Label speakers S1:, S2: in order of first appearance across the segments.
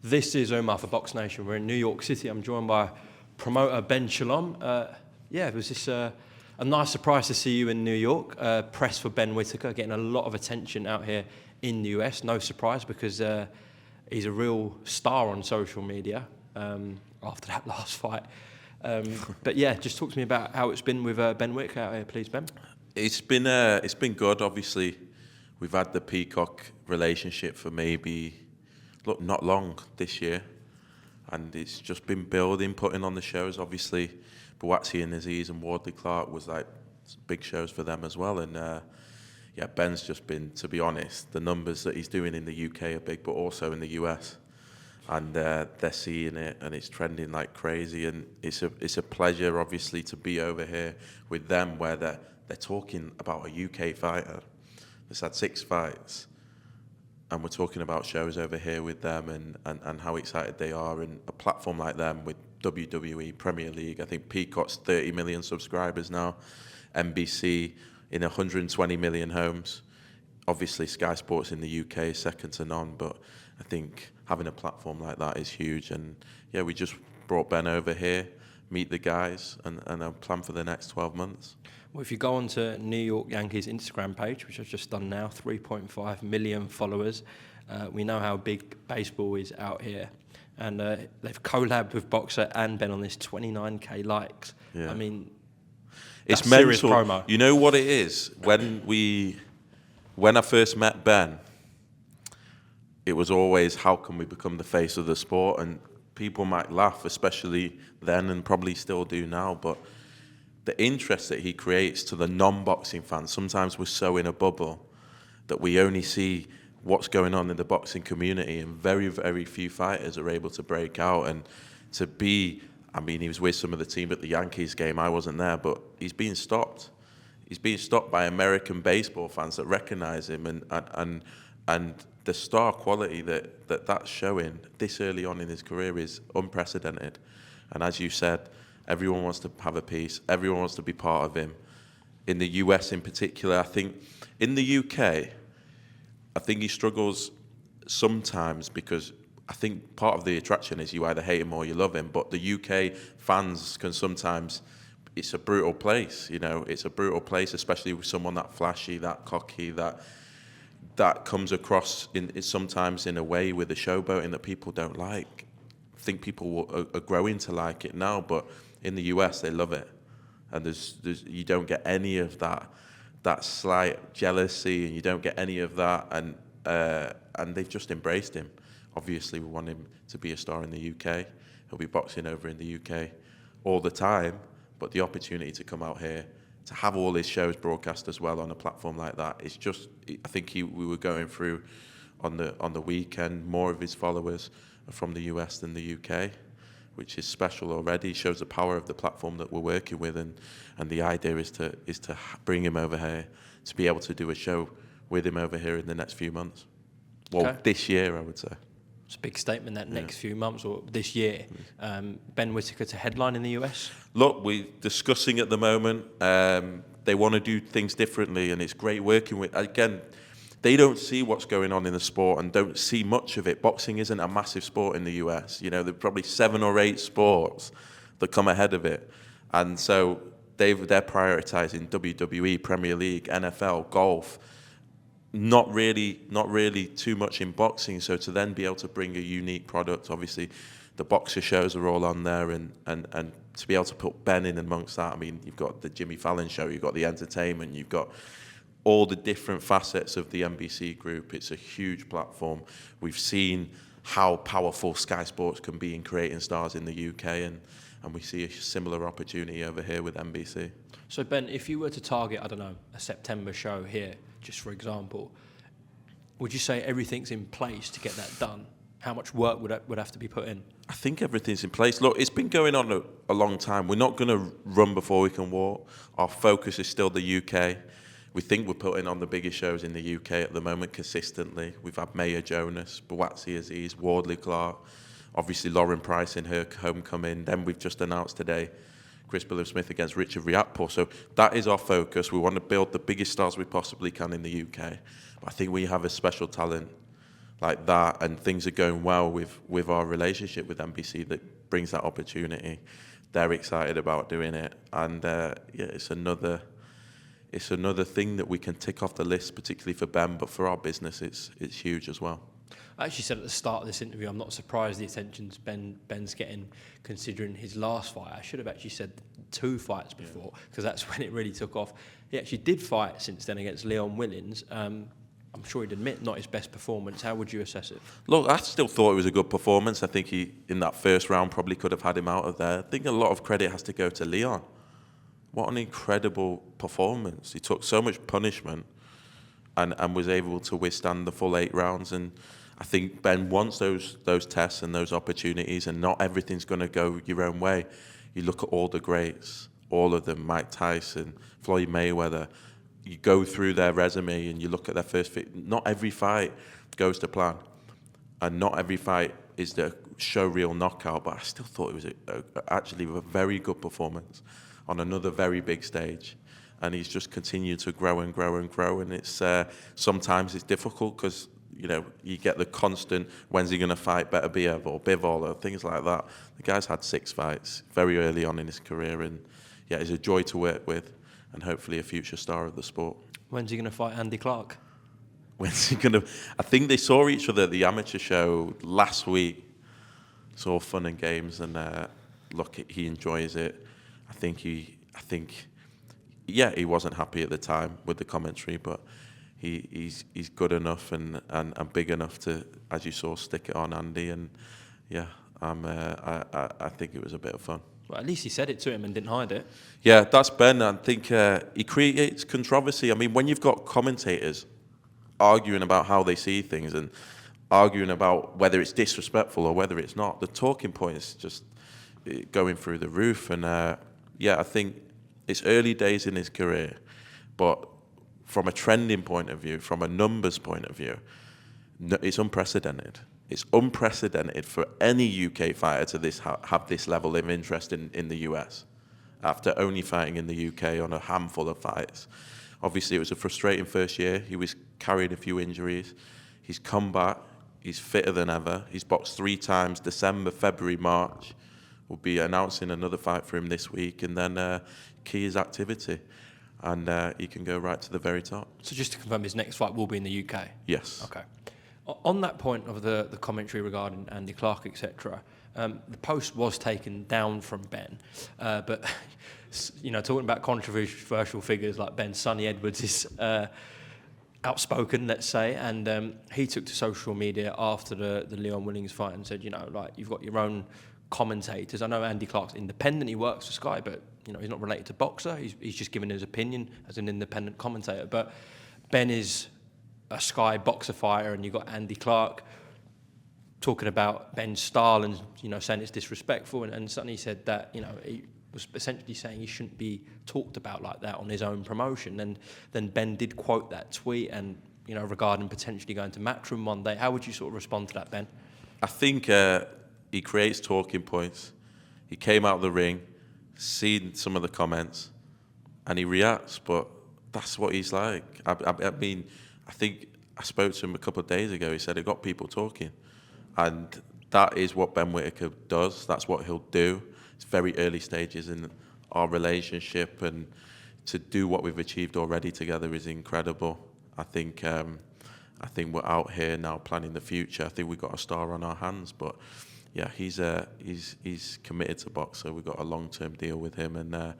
S1: This is Umar for BoxNation. We're in New York City. I'm joined by promoter Ben Shalom. It was just a nice surprise to see you in New York. Press for Ben Whittaker, getting a lot of attention out here in the US. No surprise because he's a real star on social media after that last fight. But yeah, just talk to me about how it's been with Ben Whittaker out here, please, Ben.
S2: It's been good. Obviously, we've had the Peacock relationship for maybe not long this year, and it's just been building, putting on the shows. Obviously, Buatsi and Aziz and Wardley Clark was like big shows for them as well. And Ben's just been, to be honest, the numbers that he's doing in the UK are big, but also in the US, and they're seeing it, and it's trending like crazy. And it's a pleasure, obviously, to be over here with them, where they're talking about a UK fighter that's had 6 fights. And we're talking about shows over here with them and how excited they are. And a platform like them with WWE, Premier League, I think Peacock's 30 million subscribers now, NBC in 120 million homes. Obviously, Sky Sports in the UK is second to none, but I think having a platform like that is huge. And yeah, we just brought Ben over here, meet the guys, and a plan for the next 12 months.
S1: Well, if you go onto New York Yankees Instagram page, which I've just done now, 3.5 million followers, we know how big baseball is out here. And they've collabed with Boxer and Ben on this 29k likes.
S2: Yeah.
S1: I mean,
S2: it's
S1: serious
S2: mental.
S1: promo.
S2: You know what it is? When I first met Ben, it was always, how can we become the face of the sport? And people might laugh, especially then and probably still do now, but the interest that he creates to the non-boxing fans, sometimes we're so in a bubble that we only see what's going on in the boxing community, and very, very few fighters are able to break out. And to be, I mean, he was with some of the team at the Yankees game, I wasn't there, but he's being stopped. He's being stopped by American baseball fans that recognize him, and the star quality that's showing this early on in his career is unprecedented. And as you said, everyone wants to have a piece. Everyone wants to be part of him. In the US in particular, I think in the UK, I think he struggles sometimes because I think part of the attraction is you either hate him or you love him. But the UK fans can sometimes, it's a brutal place, you know. It's a brutal place, especially with someone that flashy, that cocky, that comes across sometimes in a way with the showboating that people don't like. I think people are growing to like it now, but in the US, they love it, and you don't get any of that slight jealousy, and you don't get any of that, and they've just embraced him. Obviously, we want him to be a star in the UK. He'll be boxing over in the UK all the time, but the opportunity to come out here, to have all his shows broadcast as well on a platform like that, it's just, I think we were going through on the weekend, more of his followers are from the US than the UK, which is special already. Shows the power of the platform that we're working with, and the idea is to bring him over here, to be able to do a show with him over here in the next few months. Well, okay. This year, I would say.
S1: It's a big statement, that next few months or this year. Ben Whittaker to headline in the US?
S2: Look, we're discussing at the moment. They want to do things differently, and it's great working with, again, they don't see what's going on in the sport and don't see much of it. Boxing isn't a massive sport in the US. You know, there are probably 7 or 8 sports that come ahead of it. And so they're prioritizing WWE, Premier League, NFL, golf, not really too much in boxing. So to then be able to bring a unique product, obviously the boxer shows are all on there, and to be able to put Ben in amongst that, I mean, you've got the Jimmy Fallon show, you've got the entertainment, you've got all the different facets of the NBC group. It's a huge platform. We've seen how powerful Sky Sports can be in creating stars in the UK, and we see a similar opportunity over here with NBC.
S1: So Ben, if you were to target, I don't know, a September show here, just for example, would you say everything's in place to get that done? How much work would have to be put in?
S2: I think everything's in place. Look, it's been going on a long time. We're not going to run before we can walk. Our focus is still the UK. We think we're putting on the biggest shows in the UK at the moment consistently. We've had Maya Jonas, Buatsi Aziz, Wardley Clark, obviously Lauren Price in her homecoming. Then we've just announced today Chris Billam-Smith against Richard Riakporhe. So that is our focus. We want to build the biggest stars we possibly can in the UK. But I think we have a special talent like that, and things are going well with our relationship with NBC, that brings that opportunity. They're excited about doing it, and it's another thing that we can tick off the list, particularly for Ben, but for our business, it's huge as well.
S1: I actually said at the start of this interview, I'm not surprised the attention's Ben's getting, considering his last fight. I should have actually said 2 fights before, because that's when it really took off. He actually did fight since then against Leon Willins. I'm sure he'd admit not his best performance. How would you assess it?
S2: Look, I still thought it was a good performance. I think he, in that first round, probably could have had him out of there. I think a lot of credit has to go to Leon. What an incredible performance. He took so much punishment and was able to withstand the full 8 rounds. And I think Ben wants those tests and those opportunities, and not everything's going to go your own way. You look at all the greats, all of them, Mike Tyson, Floyd Mayweather. You go through their resume and you look at their first fight. Not every fight goes to plan, and not every fight is the showreel knockout. But I still thought it was actually a very good performance on another very big stage, and he's just continued to grow and grow and grow. And it's sometimes it's difficult because you get the constant, when's he going to fight Beterbiev or Bivol or things like that. The guy's had 6 fights very early on in his career, and yeah, he's a joy to work with, and hopefully a future star of the sport.
S1: When's he going to fight Andy Clark?
S2: When's he going to? I think they saw each other at the amateur show last week. It's all fun and games, and look, he enjoys it. I think he wasn't happy at the time with the commentary, but he's good enough and big enough to, as you saw, stick it on Andy. And yeah, I think it was a bit of fun.
S1: Well, at least he said it to him and didn't hide it.
S2: Yeah, that's Ben. I think he creates controversy. I mean, when you've got commentators arguing about how they see things and arguing about whether it's disrespectful or whether it's not, the talking points just going through the roof. And I think it's early days in his career, but from a trending point of view, from a numbers point of view, it's unprecedented. It's unprecedented for any UK fighter to have this level of interest in the US after only fighting in the UK on a handful of fights. Obviously, it was a frustrating first year. He was carrying a few injuries. He's come back. He's fitter than ever. He's boxed 3 times, December, February, March. We'll be announcing another fight for him this week, and then key is activity. And he can go right to the very top.
S1: So just to confirm, his next fight will be in the UK?
S2: Yes.
S1: Okay. On that point of the commentary regarding Andy Clark, etc., the post was taken down from Ben. But, talking about controversial figures like Ben, Sonny Edwards is outspoken, let's say, and he took to social media after the Leon Willins fight and said, you've got your own commentators. I know Andy Clark's independent, he works for Sky, but he's not related to Boxer. He's just giving his opinion as an independent commentator. But Ben is a Sky Boxer fighter, and you've got Andy Clark talking about Ben's style and saying it's disrespectful. And Sonny said that he was essentially saying he shouldn't be talked about like that on his own promotion. And then Ben did quote that tweet and regarding potentially going to Matchroom one day. How would you sort of respond to that, Ben?
S2: I think he creates talking points. He came out of the ring, seen some of the comments, and he reacts. But that's what he's like. I mean, I think I spoke to him a couple of days ago. He said it got people talking, and that is what Ben Whittaker does. That's what he'll do. It's very early stages in our relationship, and to do what we've achieved already together is incredible. I think we're out here now planning the future. I think we've got a star on our hands, but yeah, he's committed to boxer. We've got a long-term deal with him, and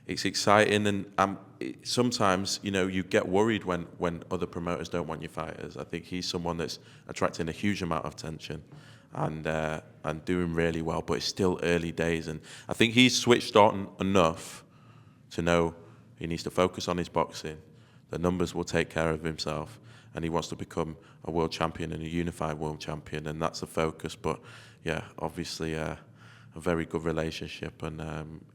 S2: it's exciting. And sometimes you get worried when other promoters don't want your fighters. I think he's someone that's attracting a huge amount of attention and doing really well. But it's still early days, and I think he's switched on enough to know he needs to focus on his boxing. The numbers will take care of himself, and he wants to become a world champion and a unified world champion, and that's the focus. But yeah, obviously a very good relationship, and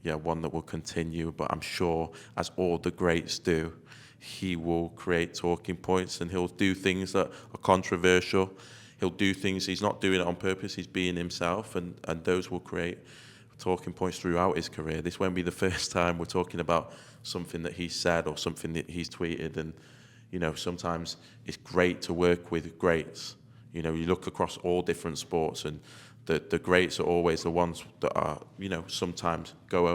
S2: one that will continue. But I'm sure, as all the greats do, he will create talking points, and he'll do things that are controversial. He'll do things, he's not doing it on purpose, he's being himself, and those will create talking points throughout his career. This won't be the first time we're talking about something that he said or something that he's tweeted. And sometimes it's great to work with greats. You know, you look across all different sports, and the greats are always the ones that are, you know, sometimes go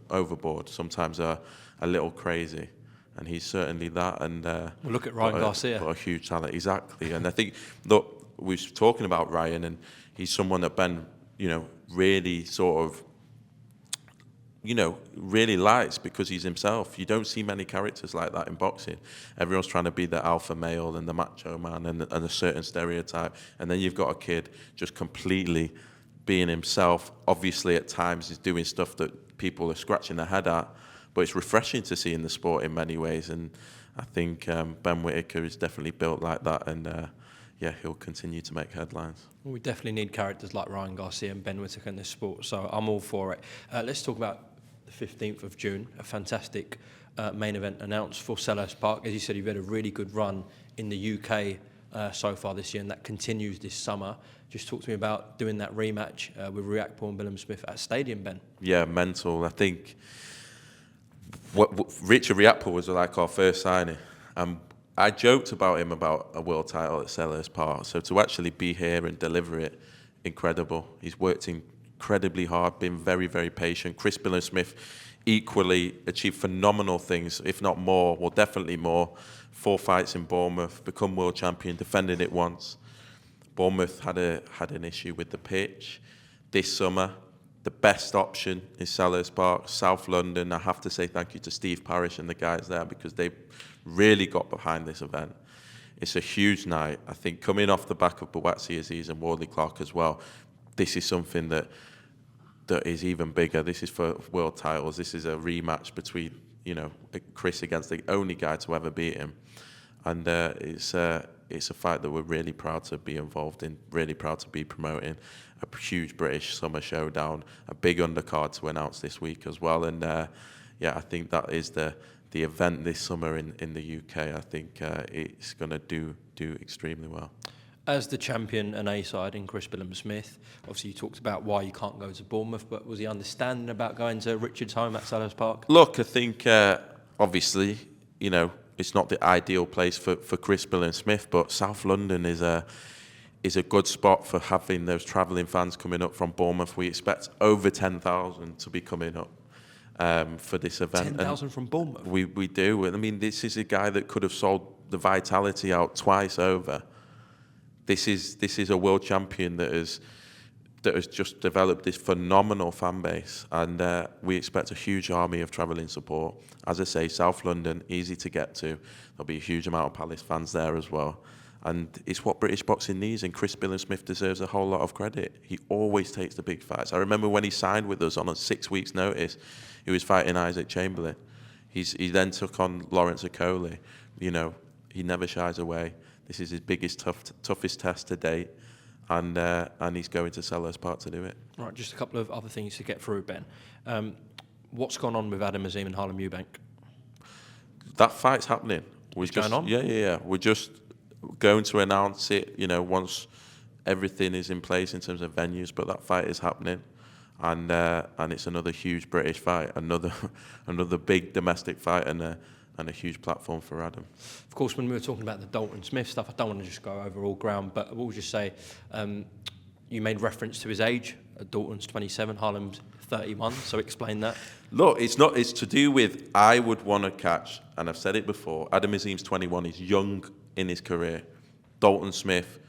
S2: overboard, sometimes are a little crazy, and he's certainly that. And
S1: Well, look at Ryan Garcia.
S2: But a huge talent, exactly. And I think, look, we were talking about Ryan, and he's someone that Ben, you know, really sort of, you know, really likes because he's himself. You don't see many characters like that in boxing. Everyone's trying to be the alpha male and the macho man and a certain stereotype. And then you've got a kid just completely being himself. Obviously, at times, he's doing stuff that people are scratching their head at, but it's refreshing to see in the sport in many ways. And I think Ben Whittaker is definitely built like that. And yeah, he'll continue to make headlines.
S1: We definitely need characters like Ryan Garcia and Ben Whittaker in this sport, so I'm all for it. Let's talk about the 15th of June, a fantastic main event announced for Selhurst Park. As you said, you've had a really good run in the UK so far this year, and that continues this summer. Just talk to me about doing that rematch with Riakporhe and Willem Smith at Stadium, Ben.
S2: Yeah, mental. I think Richard Riakporhe was like our first signing. I joked about him about a world title at Selhurst Park. So to actually be here and deliver it, incredible. He's worked incredibly hard, been very, very patient. Chris Smith equally achieved phenomenal things, if not more, well, definitely more. 4 fights in Bournemouth, become world champion, defended it once. Bournemouth had an issue with the pitch. This summer, the best option is Selhurst Park, South London. I have to say thank you to Steve Parrish and the guys there because they really got behind this event. It's a huge night. I think coming off the back of Buatsi, Aziz and Wardley Clark as well, this is something that is even bigger. This is for world titles. This is a rematch between, you know, Chris against the only guy to ever beat him. And it's a fight that we're really proud to be involved in, really proud to be promoting. A huge British summer showdown, a big undercard to announce this week as well. And yeah, I think that is the event this summer in the UK. I think it's going to do extremely well.
S1: As the champion and A-side in Chris Smith, obviously you talked about why you can't go to Bournemouth, but was he understanding about going to Richard's home at Selhurst Park?
S2: Look, I think obviously, you know, it's not the ideal place for Chris Smith, but South London is a good spot for having those travelling fans coming up from Bournemouth. We expect over 10,000 to be coming up for this event.
S1: 10,000 from Bournemouth?
S2: We do. I mean, this is a guy that could have sold the Vitality out twice over. This is a world champion that has just developed this phenomenal fan base, and we expect a huge army of travelling support. As I say, South London, easy to get to. There'll be a huge amount of Palace fans there as well. And it's what British boxing needs, and Chris Smith deserves a whole lot of credit. He always takes the big fights. I remember when he signed with us on a 6 weeks' notice, he was fighting Isaac Chamberlain. He then took on Lawrence Okoli. You know, he never shies away. This is his biggest, toughest test to date, and he's going to Selhurst Park to do it. Right,
S1: just a couple of other things to get through, Ben. What's gone on with Adam Azim and Harlem Eubank?
S2: That fight's happening.
S1: Going on?
S2: Yeah. We're just going to announce it, you know, once everything is in place in terms of venues, but that fight is happening. And it's another huge British fight, another big domestic fight, and a huge platform for Adam.
S1: Of course, when we were talking about the Dalton Smith stuff, I don't want to just go over all ground, but we'll just say you made reference to his age. Dalton's 27, Harlem's 31, so explain that.
S2: Look, it's to do with, I would want to catch, and I've said it before, Adam Azim's 21, he's young in his career. Dalton Smith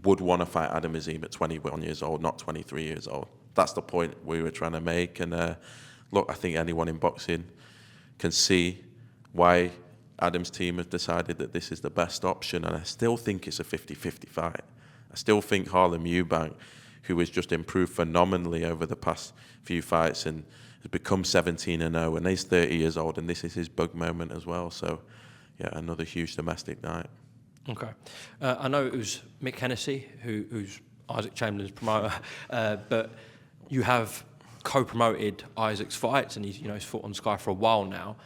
S2: would want to fight Adam Azim at 21 years old, not 23 years old. That's the point we were trying to make. And look, I think anyone in boxing can see why Adam's team has decided that this is the best option, and I still think it's a 50-50 fight. I still think Harlem Eubank, who has just improved phenomenally over the past few fights and has become 17-0, and he's 30 years old, and this is his bug moment as well. So, yeah, another huge domestic night.
S1: Okay. I know it was Mick Hennessy, who's Isaac Chamberlain's promoter, but you have co-promoted Isaac's fights, and he's fought on Sky for a while now.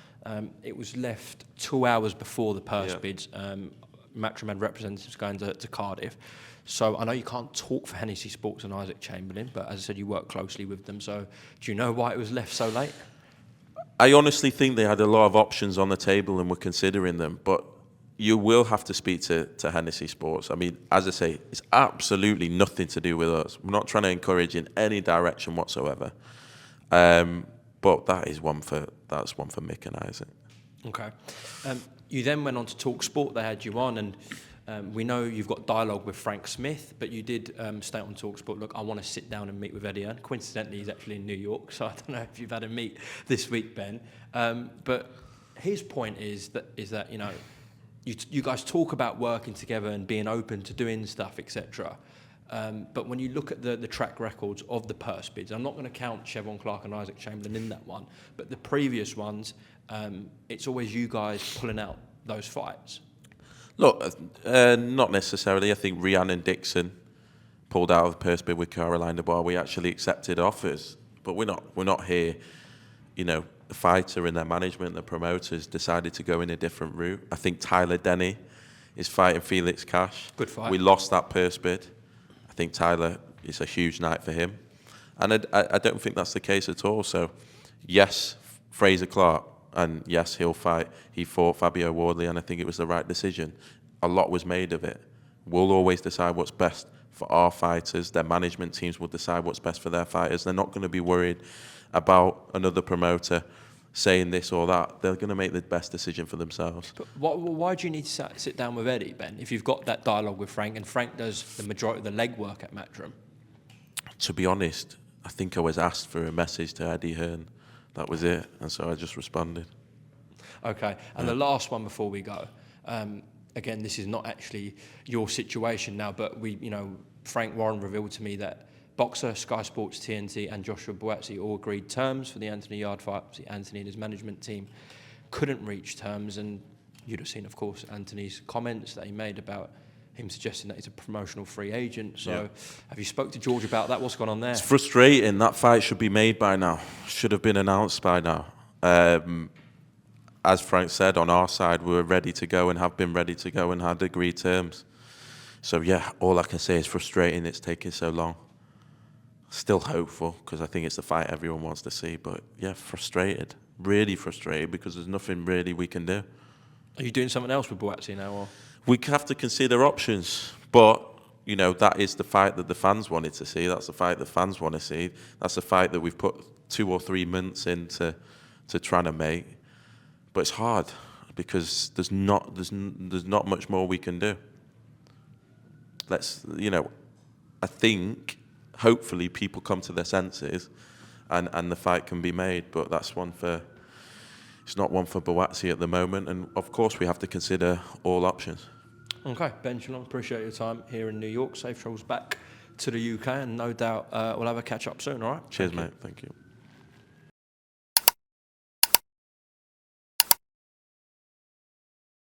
S1: It was left 2 hours before the purse bids. Matchroom representatives going to Cardiff. So I know you can't talk for Hennessy Sports and Isaac Chamberlain, but as I said, you work closely with them. So do you know why it was left so late?
S2: I honestly think they had a lot of options on the table and were considering them, but you will have to speak to Hennessy Sports. I mean, as I say, it's absolutely nothing to do with us. We're not trying to encourage in any direction whatsoever. But that's one for Mick and Isaac.
S1: Okay. You then went on to Talk Sport. They had you on, and we know you've got dialogue with Frank Smith, but you did state on Talk Sport, look, I want to sit down and meet with Eddie Hearn. Coincidentally, he's actually in New York, so I don't know if you've had a meet this week, Ben. But his point is that you know, you guys talk about working together and being open to doing stuff, etc. But when you look at the track records of the purse bids, I'm not going to count Chevron Clark and Isaac Chamberlain in that one, but the previous ones, it's always you guys pulling out those fights.
S2: Look, not necessarily. I think Rhiannon Dixon pulled out of the purse bid with Caroline de Bois. We actually accepted offers, but we're not here. You know, the fighter and their management, the promoters decided to go in a different route. I think Tyler Denny is fighting Felix Cash.
S1: Good fight.
S2: We lost that purse bid. I think Tyler, it's a huge night for him. And I don't think that's the case at all. So, yes, Fraser Clark, and yes, he'll fight. He fought Fabio Wardley, and I think it was the right decision. A lot was made of it. We'll always decide what's best for our fighters. Their management teams will decide what's best for their fighters. They're not going to be worried about another promoter saying this or that. They're going to make the best decision for themselves.
S1: But why do you need to sit down with Eddie, Ben, if you've got that dialogue with Frank, and Frank does the majority of the legwork at Matchroom?
S2: To be honest, I think I was asked for a message to Eddie Hearn. That was it, and so I just responded.
S1: Okay, and the last one before we go. Again, this is not actually your situation now, but Frank Warren revealed to me that Boxer, Sky Sports, TNT, and Joshua Buatsi all agreed terms for the Anthony Yarde fight. Anthony and his management team couldn't reach terms, and you'd have seen, of course, Anthony's comments that he made about him suggesting that he's a promotional free agent. So have you spoke to George about that? What's gone on there?
S2: It's frustrating. That fight should be made by now. Should have been announced by now. As Frank said, on our side, we were ready to go and have been ready to go and had agreed terms. So, yeah, all I can say is frustrating it's taking so long. Still hopeful, because I think it's the fight everyone wants to see. But, yeah, frustrated. Really frustrated, because there's nothing really we can do.
S1: Are you doing something else with Buatsi now? Or?
S2: We have to consider options. But, that is the fight that the fans wanted to see. That's the fight the fans want to see. That's the fight that we've put 2 or 3 months into trying to make. But it's hard, because there's not much more we can do. I think, hopefully, people come to their senses and the fight can be made, but it's not one for Buatsi at the moment, and of course we have to consider all options.
S1: Okay, Ben Shalom, appreciate your time here in New York. Safe travels back to the UK, and no doubt we'll have a catch up soon, all right?
S2: Cheers, mate. Thank you.